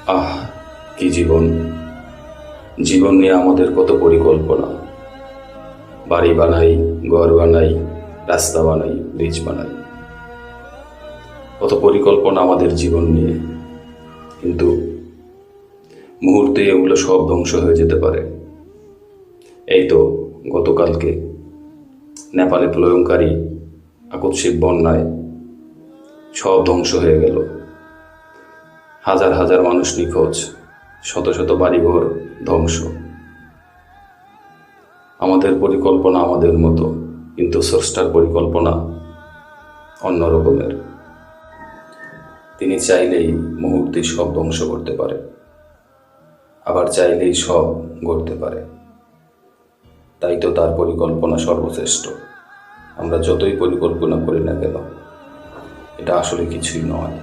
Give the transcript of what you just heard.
আহ, কি জীবন! জীবন নিয়ে আমাদের কত পরিকল্পনা। বাড়ি বানাই, ঘর বানাই, রাস্তা বানাই, ব্রিজ বানাই, কত পরিকল্পনা আমাদের জীবন নিয়ে। কিন্তু মুহূর্তে এগুলো সব ধ্বংস হয়ে যেতে পারে। এই তো গতকালকে নেপালে প্রলয়ঙ্কারী আকস্মিক বন্যায় সব ধ্বংস হয়ে গেল। হাজার হাজার মানুষ নিখোঁজ, শত শত বাড়িঘর ধ্বংস। আমাদের পরিকল্পনা আমাদের মতো, কিন্তু স্রষ্টার পরিকল্পনা অন্য রকমের। তিনি চাইলেই মুহূর্তে সব ধ্বংস করতে পারে, আবার চাইলেই সব গড়তে পারে। তাই তো তার পরিকল্পনা সর্বশ্রেষ্ঠ। আমরা যতই পরিকল্পনা করি না কেন, এটা আসলে কিছুই নয়।